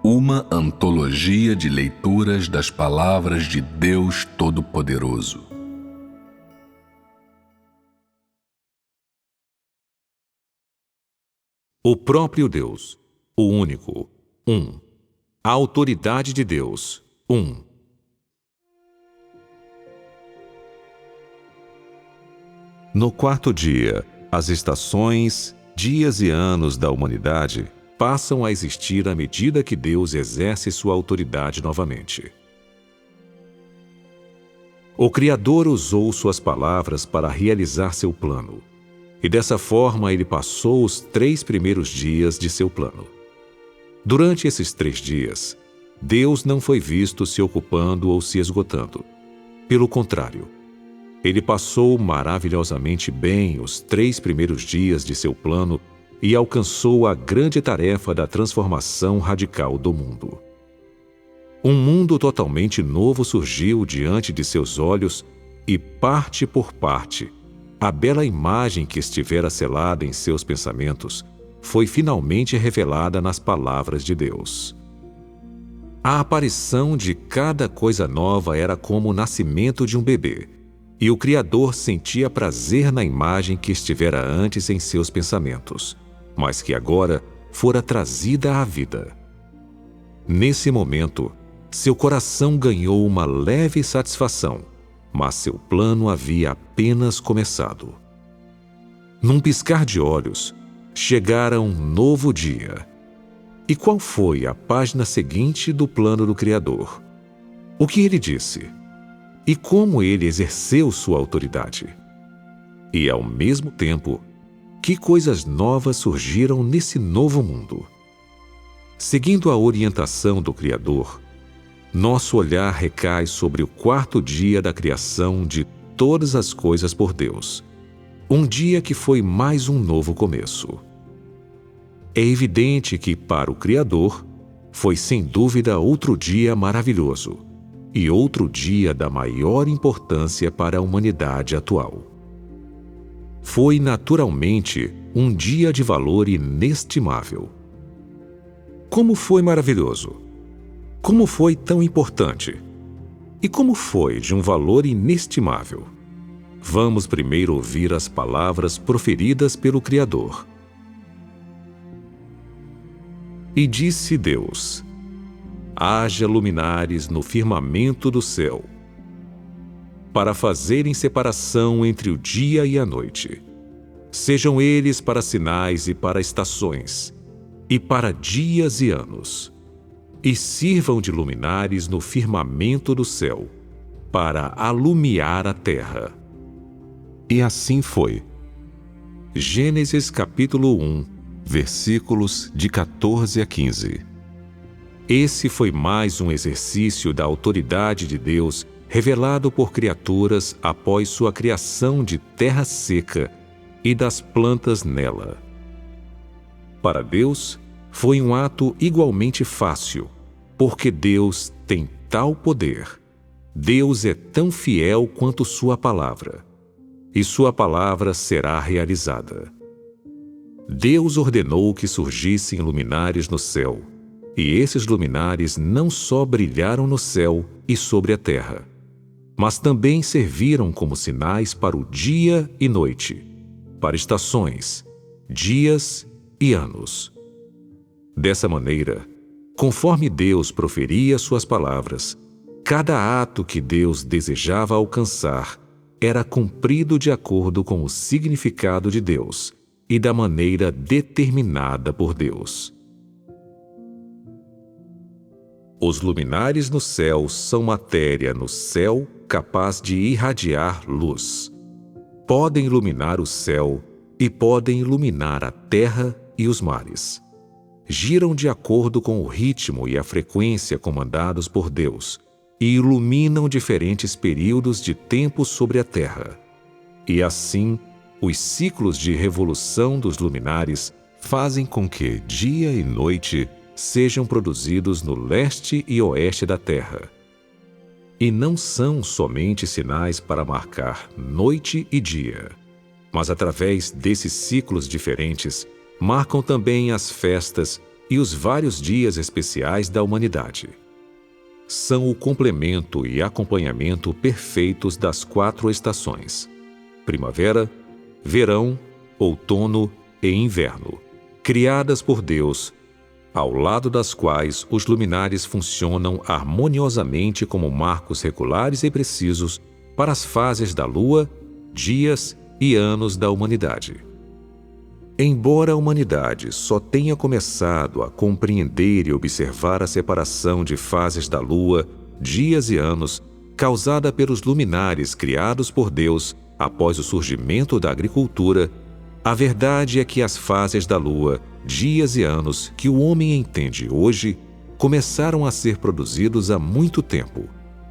Uma antologia de leituras das palavras de Deus Todo-Poderoso. O próprio Deus, o único, um. A autoridade de Deus, um. No quarto dia, as estações, dias e anos da humanidade passam a existir à medida que Deus exerce sua autoridade novamente. O Criador usou suas palavras para realizar seu plano, e dessa forma ele passou os 3 primeiros dias de seu plano. Durante esses 3 dias, Deus não foi visto se ocupando ou se esgotando. Pelo contrário, ele passou maravilhosamente bem os 3 primeiros dias de seu plano e alcançou a grande tarefa da transformação radical do mundo. Um mundo totalmente novo surgiu diante de seus olhos e, parte por parte, a bela imagem que estivera selada em seus pensamentos foi finalmente revelada nas palavras de Deus. A aparição de cada coisa nova era como o nascimento de um bebê, e o Criador sentia prazer na imagem que estivera antes em seus pensamentos, mas que agora fora trazida à vida. Nesse momento, seu coração ganhou uma leve satisfação, mas seu plano havia apenas começado. Num piscar de olhos, chegara um novo dia. E qual foi a página seguinte do plano do Criador? O que ele disse? E como ele exerceu sua autoridade? E, ao mesmo tempo, que coisas novas surgiram nesse novo mundo? Seguindo a orientação do Criador, nosso olhar recai sobre o quarto dia da criação de todas as coisas por Deus. Um dia que foi mais um novo começo. É evidente que, para o Criador, foi sem dúvida outro dia maravilhoso e outro dia da maior importância para a humanidade atual. Foi naturalmente um dia de valor inestimável. Como foi maravilhoso? Como foi tão importante? E como foi de um valor inestimável? Vamos primeiro ouvir as palavras proferidas pelo Criador. E disse Deus: haja luminares no firmamento do céu, para fazerem separação entre o dia e a noite. Sejam eles para sinais e para estações, e para dias e anos. E sirvam de luminares no firmamento do céu, para alumiar a terra. E assim foi. Gênesis capítulo 1, versículos de 14 a 15. Esse foi mais um exercício da autoridade de Deus revelado por criaturas após sua criação de terra seca e das plantas nela. Para Deus, foi um ato igualmente fácil, porque Deus tem tal poder. Deus é tão fiel quanto sua palavra, e sua palavra será realizada. Deus ordenou que surgissem luminares no céu, e esses luminares não só brilharam no céu e sobre a terra, mas também serviram como sinais para o dia e noite, para estações, dias e anos. Dessa maneira, conforme Deus proferia suas palavras, cada ato que Deus desejava alcançar era cumprido de acordo com o significado de Deus e da maneira determinada por Deus. Os luminares no céu são matéria no céu capaz de irradiar luz. Podem iluminar o céu e podem iluminar a terra e os mares. Giram de acordo com o ritmo e a frequência comandados por Deus e iluminam diferentes períodos de tempo sobre a terra. E assim, os ciclos de revolução dos luminares fazem com que dia e noite sejam produzidos no leste e oeste da terra. E não são somente sinais para marcar noite e dia, mas através desses ciclos diferentes, marcam também as festas e os vários dias especiais da humanidade. São o complemento e acompanhamento perfeitos das 4 estações: primavera, verão, outono e inverno, criadas por Deus, ao lado das quais os luminares funcionam harmoniosamente como marcos regulares e precisos para as fases da Lua, dias e anos da humanidade. Embora a humanidade só tenha começado a compreender e observar a separação de fases da Lua, dias e anos, causada pelos luminares criados por Deus após o surgimento da agricultura, a verdade é que as fases da Lua, dias e anos que o homem entende hoje, começaram a ser produzidos há muito tempo,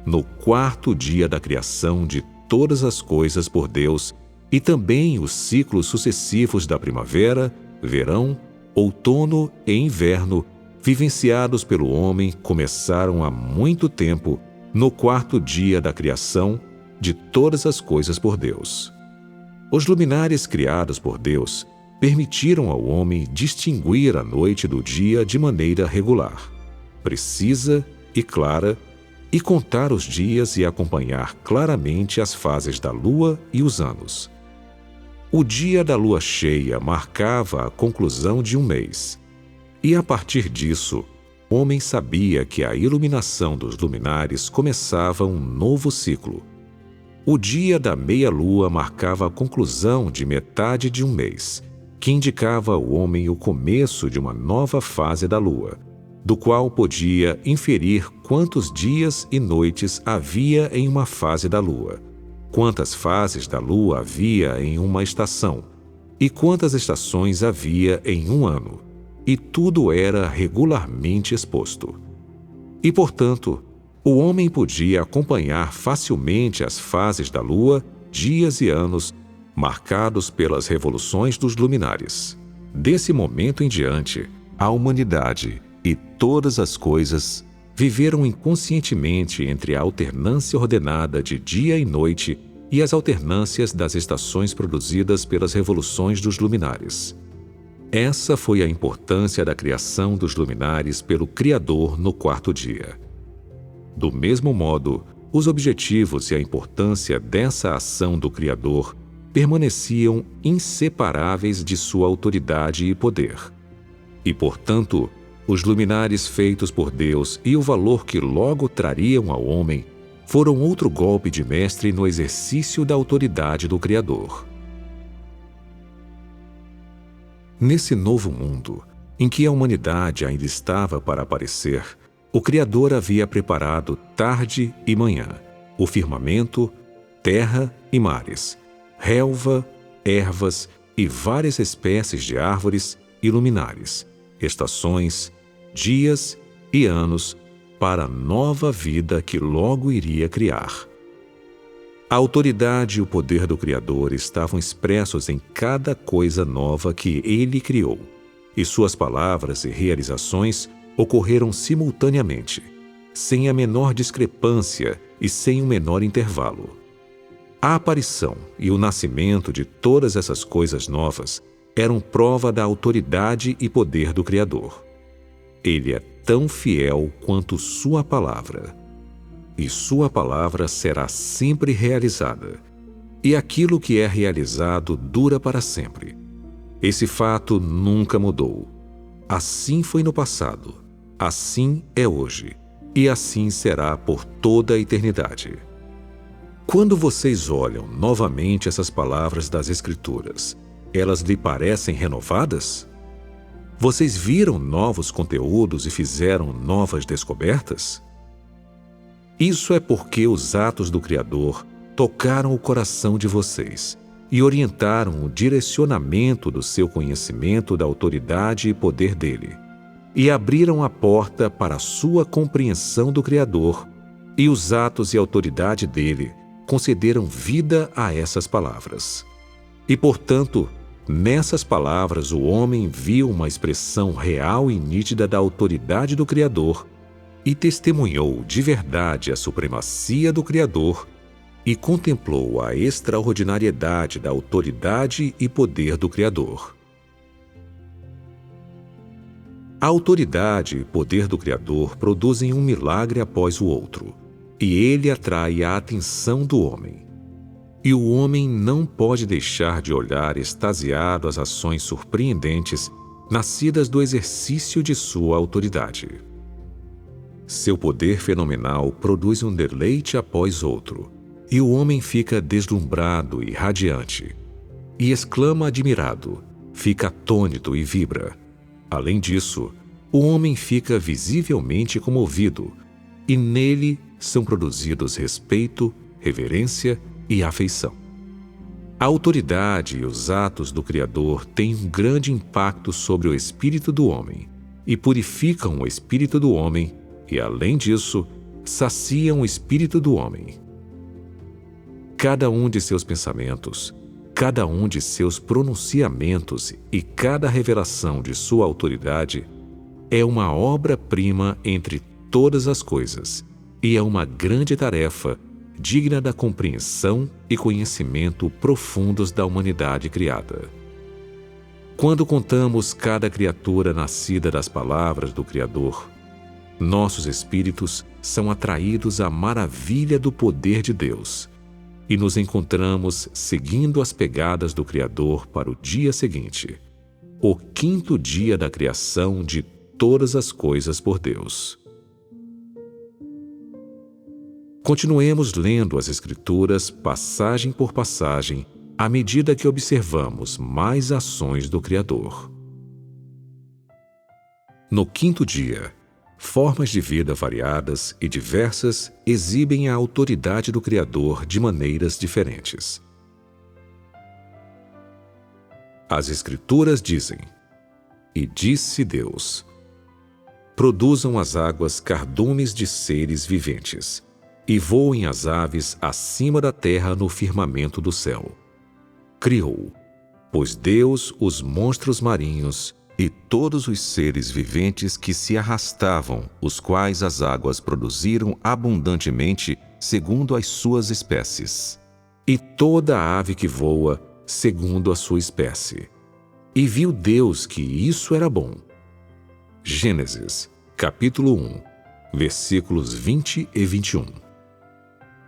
no 4º dia da criação de todas as coisas por Deus, e também os ciclos sucessivos da primavera, verão, outono e inverno, vivenciados pelo homem, começaram há muito tempo, no 4º dia da criação de todas as coisas por Deus. Os luminares criados por Deus permitiram ao homem distinguir a noite do dia de maneira regular, precisa e clara, e contar os dias e acompanhar claramente as fases da lua e os anos. O dia da lua cheia marcava a conclusão de um mês, e a partir disso, o homem sabia que a iluminação dos luminares começava um novo ciclo. O dia da meia-lua marcava a conclusão de metade de um mês, que indicava ao homem o começo de uma nova fase da lua, do qual podia inferir quantos dias e noites havia em uma fase da lua, quantas fases da lua havia em uma estação, e quantas estações havia em um ano, e tudo era regularmente exposto. E, portanto, o homem podia acompanhar facilmente as fases da lua, dias e anos, marcados pelas revoluções dos luminares. Desse momento em diante, a humanidade e todas as coisas viveram inconscientemente entre a alternância ordenada de dia e noite e as alternâncias das estações produzidas pelas revoluções dos luminares. Essa foi a importância da criação dos luminares pelo Criador no 4º dia. Do mesmo modo, os objetivos e a importância dessa ação do Criador permaneciam inseparáveis de sua autoridade e poder. E, portanto, os luminares feitos por Deus e o valor que logo trariam ao homem foram outro golpe de mestre no exercício da autoridade do Criador. Nesse novo mundo, em que a humanidade ainda estava para aparecer, o Criador havia preparado tarde e manhã, o firmamento, terra e mares, relva, ervas e várias espécies de árvores e luminares, estações, dias e anos para a nova vida que logo iria criar. A autoridade e o poder do Criador estavam expressos em cada coisa nova que ele criou, e suas palavras e realizações ocorreram simultaneamente, sem a menor discrepância e sem o menor intervalo. A aparição e o nascimento de todas essas coisas novas eram prova da autoridade e poder do Criador. Ele é tão fiel quanto sua palavra, e sua palavra será sempre realizada, e aquilo que é realizado dura para sempre. Esse fato nunca mudou. Assim foi no passado, assim é hoje, e assim será por toda a eternidade. Quando vocês olham novamente essas palavras das Escrituras, elas lhe parecem renovadas? Vocês viram novos conteúdos e fizeram novas descobertas? Isso é porque os atos do Criador tocaram o coração de vocês e orientaram o direcionamento do seu conhecimento da autoridade e poder dele, e abriram a porta para a sua compreensão do Criador, e os atos e autoridade dele concederam vida a essas palavras. E, portanto, nessas palavras o homem viu uma expressão real e nítida da autoridade do Criador e testemunhou de verdade a supremacia do Criador e contemplou a extraordinariedade da autoridade e poder do Criador. A autoridade e poder do Criador produzem um milagre após o outro, e ele atrai a atenção do homem. E o homem não pode deixar de olhar extasiado as ações surpreendentes nascidas do exercício de sua autoridade. Seu poder fenomenal produz um deleite após outro, e o homem fica deslumbrado e radiante, e exclama admirado, fica atônito e vibra. Além disso, o homem fica visivelmente comovido, e nele são produzidos respeito, reverência e afeição. A autoridade e os atos do Criador têm um grande impacto sobre o espírito do homem, e purificam o espírito do homem, e, além disso, saciam o espírito do homem. Cada um de seus pensamentos, cada um de seus pronunciamentos e cada revelação de sua autoridade é uma obra-prima entre todas as coisas, e é uma grande tarefa digna da compreensão e conhecimento profundos da humanidade criada. Quando contamos cada criatura nascida das palavras do Criador, nossos espíritos são atraídos à maravilha do poder de Deus e nos encontramos seguindo as pegadas do Criador para o dia seguinte, o 5º dia da criação de todas as coisas por Deus. Continuemos lendo as Escrituras passagem por passagem à medida que observamos mais ações do Criador. No 5º dia, formas de vida variadas e diversas exibem a autoridade do Criador de maneiras diferentes. As Escrituras dizem: E disse Deus: Produzam as águas cardumes de seres viventes, e voem as aves acima da terra no firmamento do céu. Criou, pois Deus, os monstros marinhos e todos os seres viventes que se arrastavam, os quais as águas produziram abundantemente segundo as suas espécies, e toda ave que voa segundo a sua espécie. E viu Deus que isso era bom. Gênesis, capítulo 1, versículos 20 e 21.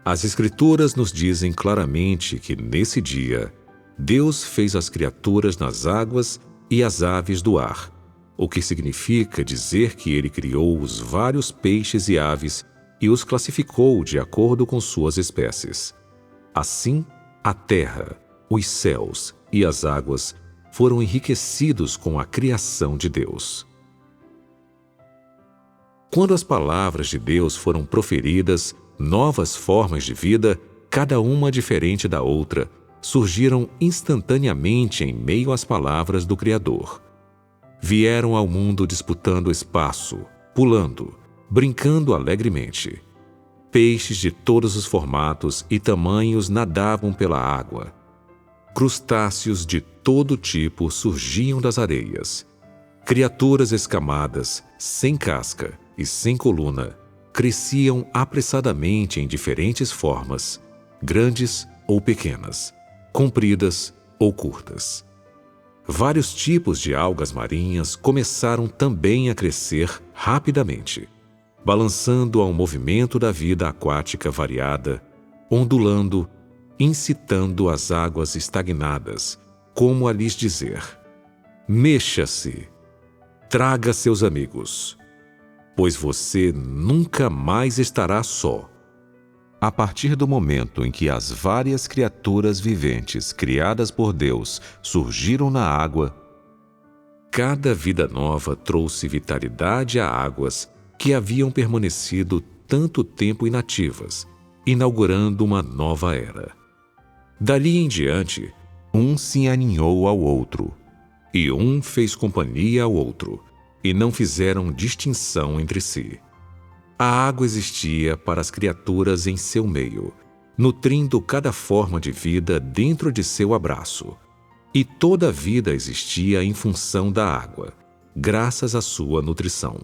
As Escrituras nos dizem claramente que, nesse dia, Deus fez as criaturas nas águas e as aves do ar, o que significa dizer que ele criou os vários peixes e aves e os classificou de acordo com suas espécies. Assim, a terra, os céus e as águas foram enriquecidos com a criação de Deus. Quando as palavras de Deus foram proferidas, novas formas de vida, cada uma diferente da outra, surgiram instantaneamente em meio às palavras do Criador. Vieram ao mundo disputando espaço, pulando, brincando alegremente. Peixes de todos os formatos e tamanhos nadavam pela água. Crustáceos de todo tipo surgiam das areias. Criaturas escamadas, sem casca e sem coluna, cresciam apressadamente em diferentes formas, grandes ou pequenas, compridas ou curtas. Vários tipos de algas marinhas começaram também a crescer rapidamente, balançando ao movimento da vida aquática variada, ondulando, incitando as águas estagnadas, como a lhes dizer: mexa-se, traga seus amigos, pois você nunca mais estará só. A partir do momento em que as várias criaturas viventes criadas por Deus surgiram na água, cada vida nova trouxe vitalidade a águas que haviam permanecido tanto tempo inativas, inaugurando uma nova era. Dali em diante, um se aninhou ao outro, e um fez companhia ao outro, e não fizeram distinção entre si. A água existia para as criaturas em seu meio, nutrindo cada forma de vida dentro de seu abraço. E toda a vida existia em função da água, graças à sua nutrição.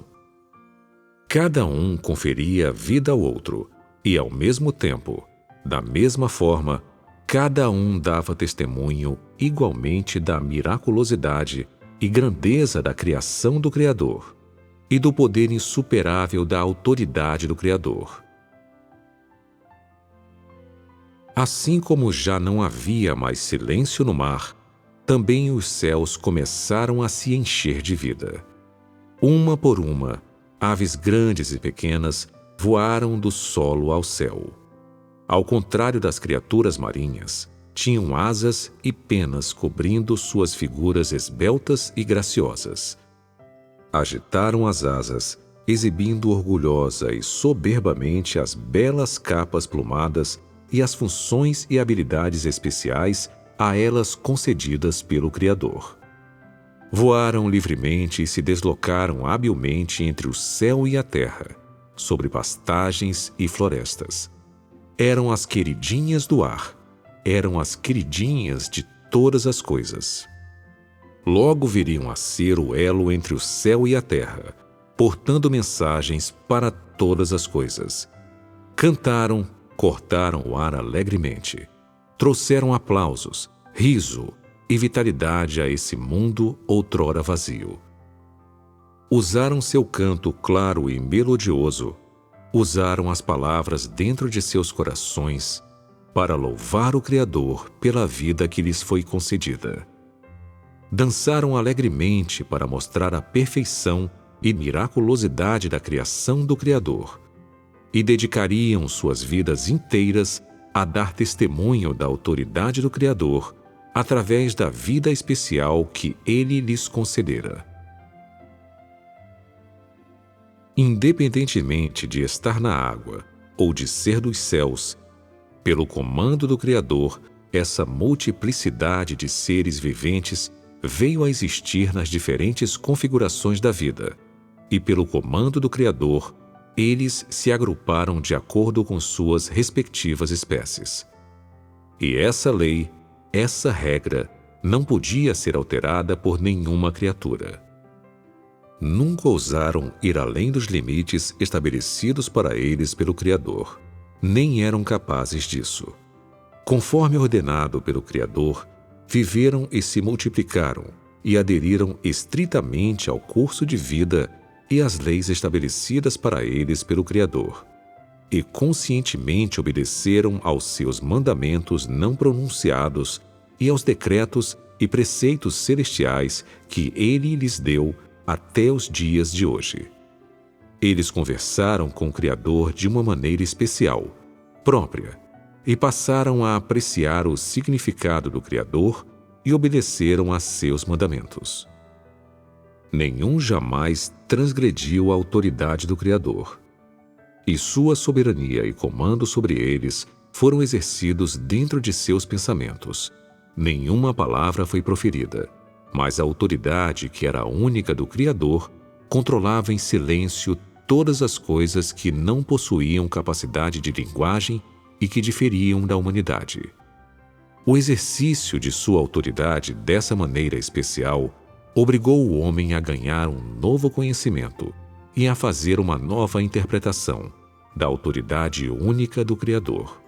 Cada um conferia vida ao outro, e ao mesmo tempo, da mesma forma, cada um dava testemunho igualmente da miraculosidade e grandeza da criação do Criador e do poder insuperável da autoridade do Criador. Assim como já não havia mais silêncio no mar, também os céus começaram a se encher de vida. Uma por uma, aves grandes e pequenas voaram do solo ao céu. Ao contrário das criaturas marinhas, tinham asas e penas cobrindo suas figuras esbeltas e graciosas. Agitaram as asas, exibindo orgulhosa e soberbamente as belas capas plumadas e as funções e habilidades especiais a elas concedidas pelo Criador. Voaram livremente e se deslocaram habilmente entre o céu e a terra, sobre pastagens e florestas. Eram as queridinhas do ar, eram as queridinhas de todas as coisas. Logo viriam a ser o elo entre o céu e a terra, portando mensagens para todas as coisas. Cantaram, cortaram o ar alegremente. Trouxeram aplausos, riso e vitalidade a esse mundo outrora vazio. Usaram seu canto claro e melodioso, usaram as palavras dentro de seus corações para louvar o Criador pela vida que lhes foi concedida. Dançaram alegremente para mostrar a perfeição e miraculosidade da criação do Criador, e dedicariam suas vidas inteiras a dar testemunho da autoridade do Criador através da vida especial que Ele lhes concedera. Independentemente de estar na água ou de ser dos céus, pelo comando do Criador, essa multiplicidade de seres viventes veio a existir nas diferentes configurações da vida, e pelo comando do Criador, eles se agruparam de acordo com suas respectivas espécies. E essa lei, essa regra, não podia ser alterada por nenhuma criatura. Nunca ousaram ir além dos limites estabelecidos para eles pelo Criador, nem eram capazes disso. Conforme ordenado pelo Criador, viveram e se multiplicaram e aderiram estritamente ao curso de vida e às leis estabelecidas para eles pelo Criador, e conscientemente obedeceram aos seus mandamentos não pronunciados e aos decretos e preceitos celestiais que Ele lhes deu até os dias de hoje. Eles conversaram com o Criador de uma maneira especial, própria, e passaram a apreciar o significado do Criador e obedeceram a seus mandamentos. Nenhum jamais transgrediu a autoridade do Criador, e sua soberania e comando sobre eles foram exercidos dentro de seus pensamentos. Nenhuma palavra foi proferida, mas a autoridade, que era a única do Criador, controlava em silêncio todas as coisas que não possuíam capacidade de linguagem e que diferiam da humanidade. O exercício de sua autoridade dessa maneira especial obrigou o homem a ganhar um novo conhecimento e a fazer uma nova interpretação da autoridade única do Criador.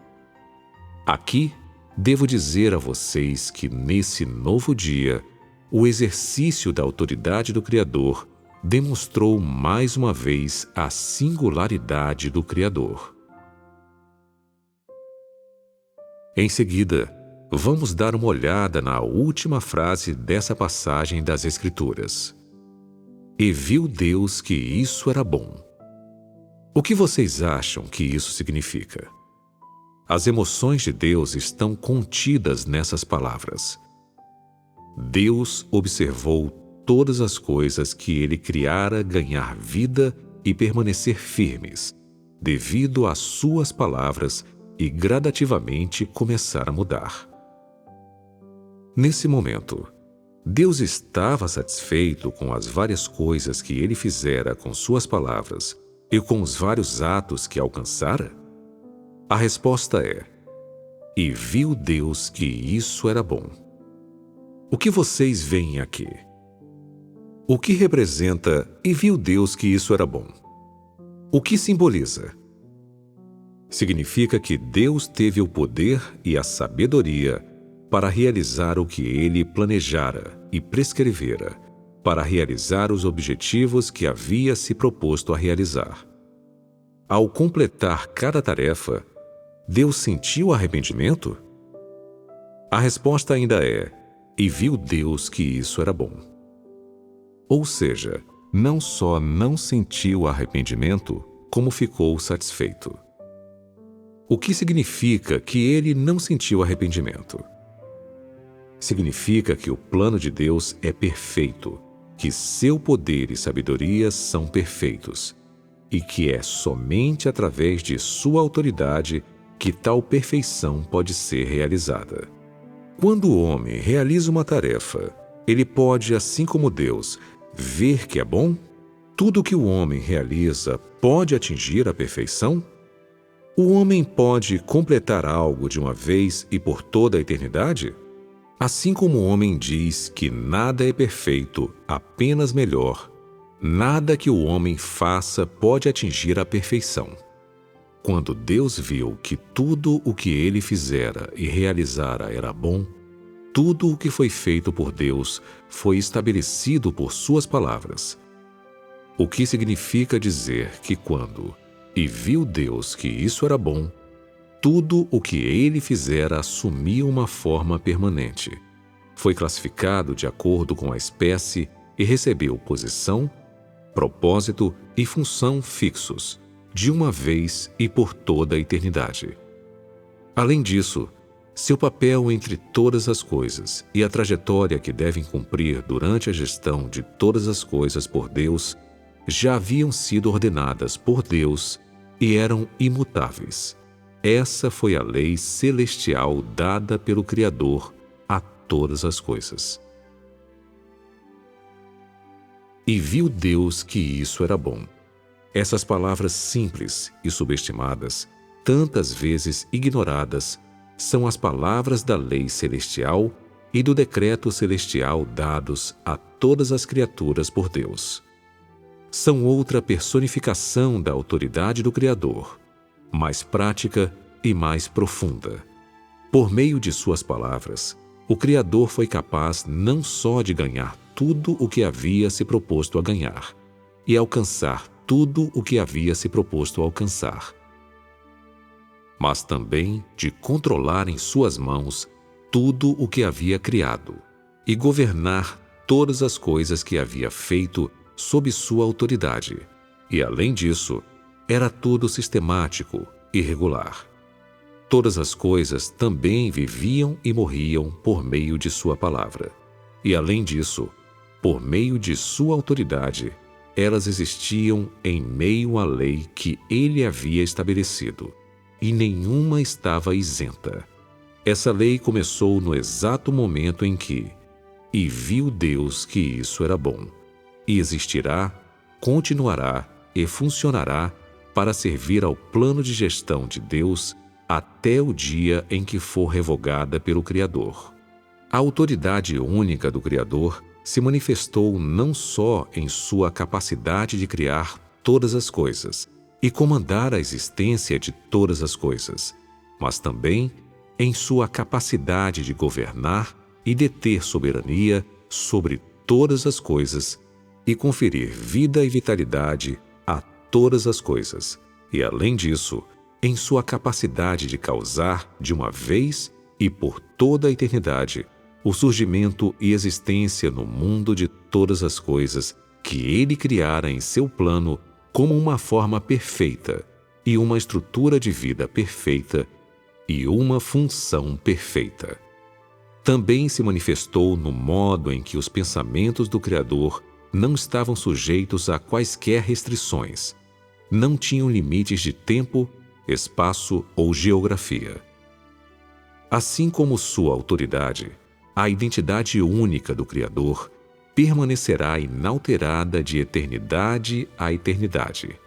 Aqui, devo dizer a vocês que nesse novo dia, o exercício da autoridade do Criador demonstrou mais uma vez a singularidade do Criador. Em seguida, vamos dar uma olhada na última frase dessa passagem das Escrituras. E viu Deus que isso era bom. O que vocês acham que isso significa? As emoções de Deus estão contidas nessas palavras. Deus observou todas as coisas que Ele criara ganhar vida e permanecer firmes, devido às suas palavras, e gradativamente começar a mudar. Nesse momento, Deus estava satisfeito com as várias coisas que Ele fizera com suas palavras e com os vários atos que alcançara? A resposta é: e viu Deus que isso era bom. O que vocês veem aqui? O que representa e viu Deus que isso era bom? O que simboliza? Significa que Deus teve o poder e a sabedoria para realizar o que Ele planejara e prescrevera, para realizar os objetivos que havia se proposto a realizar. Ao completar cada tarefa, Deus sentiu arrependimento? A resposta ainda é: e viu Deus que isso era bom. Ou seja, não só não sentiu arrependimento, como ficou satisfeito. O que significa que ele não sentiu arrependimento? Significa que o plano de Deus é perfeito, que seu poder e sabedoria são perfeitos, e que é somente através de sua autoridade que tal perfeição pode ser realizada. Quando o homem realiza uma tarefa, ele pode, assim como Deus, ver que é bom? Tudo que o homem realiza pode atingir a perfeição? O homem pode completar algo de uma vez e por toda a eternidade? Assim como o homem diz que nada é perfeito, apenas melhor, nada que o homem faça pode atingir a perfeição. Quando Deus viu que tudo o que ele fizera e realizara era bom, tudo o que foi feito por Deus foi estabelecido por suas palavras. O que significa dizer que quando "e viu Deus que isso era bom", tudo o que ele fizera assumia uma forma permanente. Foi classificado de acordo com a espécie e recebeu posição, propósito e função fixos, de uma vez e por toda a eternidade. Além disso, seu papel entre todas as coisas e a trajetória que devem cumprir durante a gestão de todas as coisas por Deus já haviam sido ordenadas por Deus e eram imutáveis. Essa foi a lei celestial dada pelo Criador a todas as coisas. E viu Deus que isso era bom. Essas palavras simples e subestimadas, tantas vezes ignoradas, são as palavras da lei celestial e do decreto celestial dados a todas as criaturas por Deus. São outra personificação da autoridade do Criador, mais prática e mais profunda. Por meio de suas palavras, o Criador foi capaz não só de ganhar tudo o que havia se proposto a ganhar, e alcançar tudo o que havia se proposto a alcançar, mas também de controlar em suas mãos tudo o que havia criado e governar todas as coisas que havia feito sob sua autoridade. E, além disso, era tudo sistemático e regular. Todas as coisas também viviam e morriam por meio de sua palavra. E, além disso, por meio de sua autoridade, elas existiam em meio à lei que ele havia estabelecido, e nenhuma estava isenta. Essa lei começou no exato momento em que "e viu Deus que isso era bom", e existirá, continuará e funcionará para servir ao plano de gestão de Deus até o dia em que for revogada pelo Criador. A autoridade única do Criador se manifestou não só em sua capacidade de criar todas as coisas e comandar a existência de todas as coisas, mas também em sua capacidade de governar e deter soberania sobre todas as coisas e conferir vida e vitalidade a todas as coisas, e, além disso, em sua capacidade de causar, de uma vez e por toda a eternidade, o surgimento e existência no mundo de todas as coisas que ele criara em seu plano como uma forma perfeita e uma estrutura de vida perfeita e uma função perfeita. Também se manifestou no modo em que os pensamentos do Criador não estavam sujeitos a quaisquer restrições, não tinham limites de tempo, espaço ou geografia. Assim como sua autoridade, a identidade única do Criador permanecerá inalterada de eternidade a eternidade.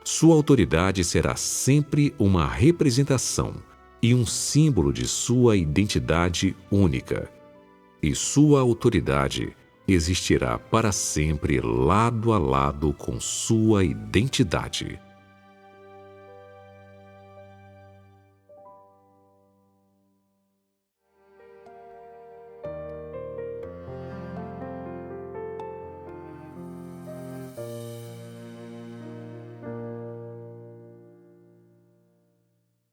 Sua autoridade será sempre uma representação e um símbolo de sua identidade única, e sua autoridade existirá para sempre lado a lado com sua identidade.